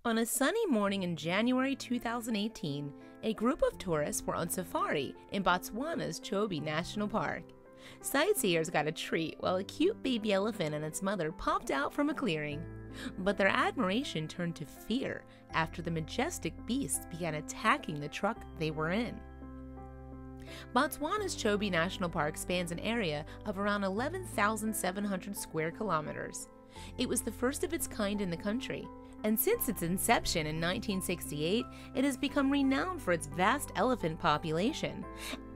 On a sunny morning in January 2018, a group of tourists were on safari in Botswana's Chobe National Park. Sightseers got a treat while a cute baby elephant and its mother popped out from a clearing. But their admiration turned to fear after the majestic beasts began attacking the truck they were in. Botswana's Chobe National Park spans an area of around 11,700 square kilometers. It was the first of its kind in the country, and since its inception in 1968, it has become renowned for its vast elephant population.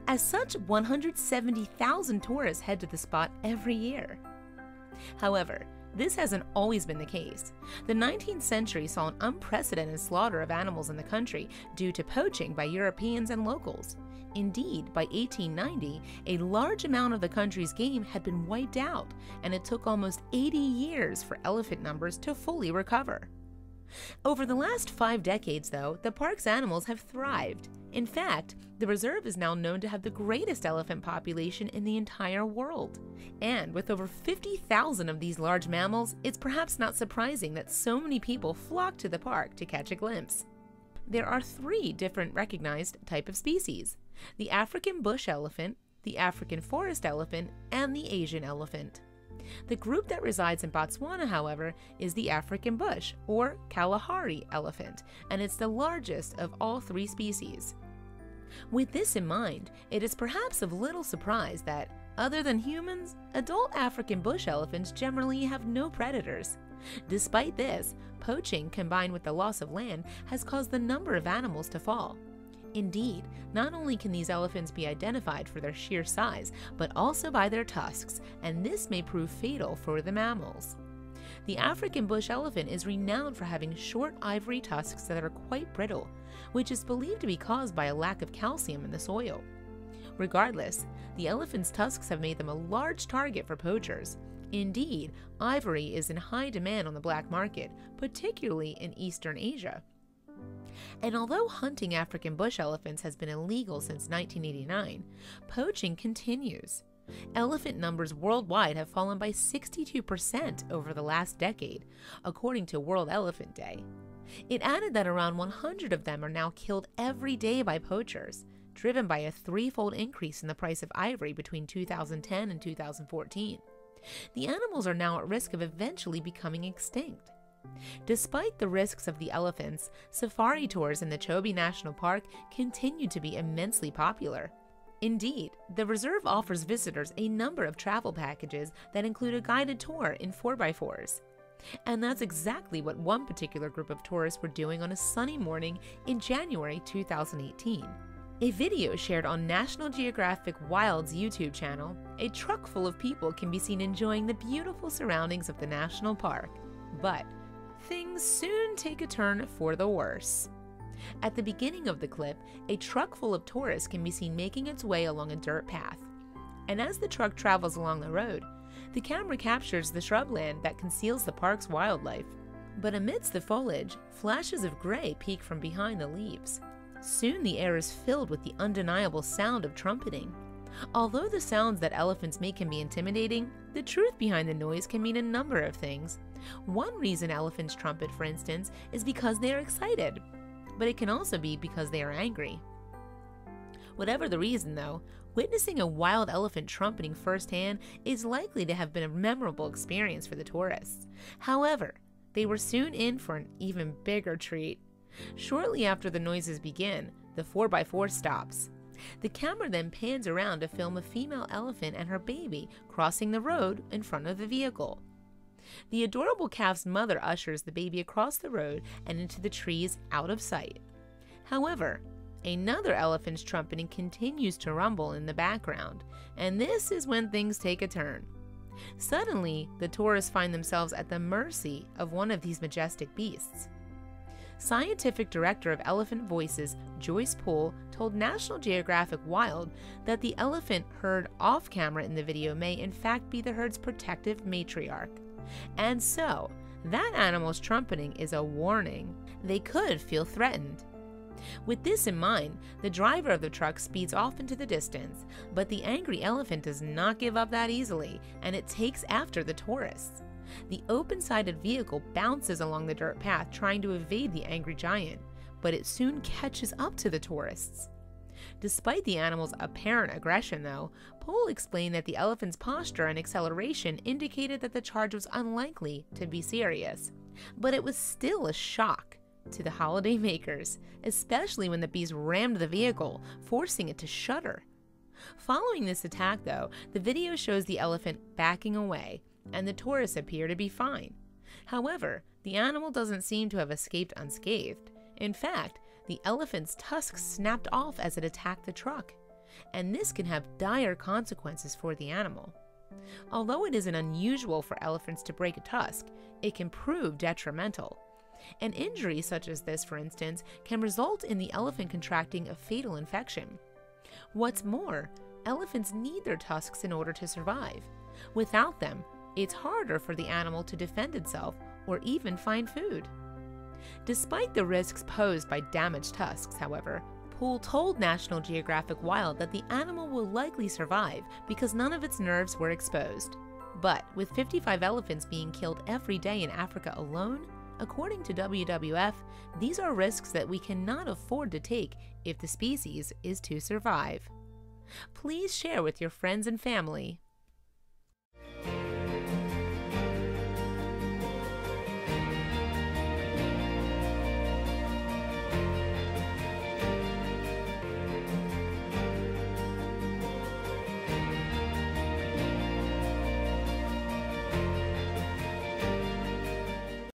As such, 170,000 tourists head to the spot every year. However, this hasn't always been the case. The 19th century saw an unprecedented slaughter of animals in the country due to poaching by Europeans and locals. Indeed, by 1890, a large amount of the country's game had been wiped out, and it took almost 80 years for elephant numbers to fully recover. Over the last 5 decades, though, the park's animals have thrived. In fact, the reserve is now known to have the greatest elephant population in the entire world. And with over 50,000 of these large mammals, it's perhaps not surprising that so many people flock to the park to catch a glimpse. There are 3 different recognized types of species: the African bush elephant, the African forest elephant, and the Asian elephant. The group that resides in Botswana, however, is the African bush, or Kalahari elephant, and it's the largest of all 3 species. With this in mind, it is perhaps of little surprise that, other than humans, adult African bush elephants generally have no predators. Despite this, poaching combined with the loss of land has caused the number of animals to fall. Indeed, not only can these elephants be identified for their sheer size, but also by their tusks, and this may prove fatal for the mammals. The African bush elephant is renowned for having short ivory tusks that are quite brittle, which is believed to be caused by a lack of calcium in the soil. Regardless, the elephant's tusks have made them a large target for poachers. Indeed, ivory is in high demand on the black market, particularly in Eastern Asia. And although hunting African bush elephants has been illegal since 1989, poaching continues. Elephant numbers worldwide have fallen by 62% over the last decade, according to World Elephant Day. It added that around 100 of them are now killed every day by poachers, driven by a 3-fold increase in the price of ivory between 2010 and 2014. The animals are now at risk of eventually becoming extinct. Despite the risks of the elephants, safari tours in the Chobe National Park continue to be immensely popular. Indeed, the reserve offers visitors a number of travel packages that include a guided tour in 4x4s. And that's exactly what one particular group of tourists were doing on a sunny morning in January 2018. A video shared on National Geographic Wild's YouTube channel, a truck full of people can be seen enjoying the beautiful surroundings of the national park. But things soon take a turn for the worse. At the beginning of the clip, a truck full of tourists can be seen making its way along a dirt path. And as the truck travels along the road, the camera captures the shrubland that conceals the park's wildlife. But amidst the foliage, flashes of gray peek from behind the leaves. Soon the air is filled with the undeniable sound of trumpeting. Although the sounds that elephants make can be intimidating, the truth behind the noise can mean a number of things. One reason elephants trumpet, for instance, is because they are excited, but it can also be because they are angry. Whatever the reason, though, witnessing a wild elephant trumpeting firsthand is likely to have been a memorable experience for the tourists. However, they were soon in for an even bigger treat. Shortly after the noises begin, the 4x4 stops. The camera then pans around to film a female elephant and her baby crossing the road in front of the vehicle. The adorable calf's mother ushers the baby across the road and into the trees out of sight. However, another elephant's trumpeting continues to rumble in the background, and this is when things take a turn. Suddenly, the tourists find themselves at the mercy of one of these majestic beasts. Scientific Director of Elephant Voices, Joyce Poole, told National Geographic Wild that the elephant heard off-camera in the video may in fact be the herd's protective matriarch. And so, that animal's trumpeting is a warning. They could feel threatened. With this in mind, the driver of the truck speeds off into the distance, but the angry elephant does not give up that easily, and it takes after the tourists. The open-sided vehicle bounces along the dirt path trying to evade the angry giant, but it soon catches up to the tourists. Despite the animal's apparent aggression, though, Pohl explained that the elephant's posture and acceleration indicated that the charge was unlikely to be serious. But it was still a shock to the holiday makers, especially when the beast rammed the vehicle, forcing it to shudder. Following this attack, though, the video shows the elephant backing away, and the tourists appear to be fine. However, the animal doesn't seem to have escaped unscathed. In fact, the elephant's tusks snapped off as it attacked the truck, and this can have dire consequences for the animal. Although it isn't unusual for elephants to break a tusk, it can prove detrimental. An injury such as this, for instance, can result in the elephant contracting a fatal infection. What's more, elephants need their tusks in order to survive. Without them, it's harder for the animal to defend itself or even find food. Despite the risks posed by damaged tusks, however, Pohl told National Geographic Wild that the animal will likely survive because none of its nerves were exposed. But with 55 elephants being killed every day in Africa alone, according to WWF, these are risks that we cannot afford to take if the species is to survive. Please share with your friends and family.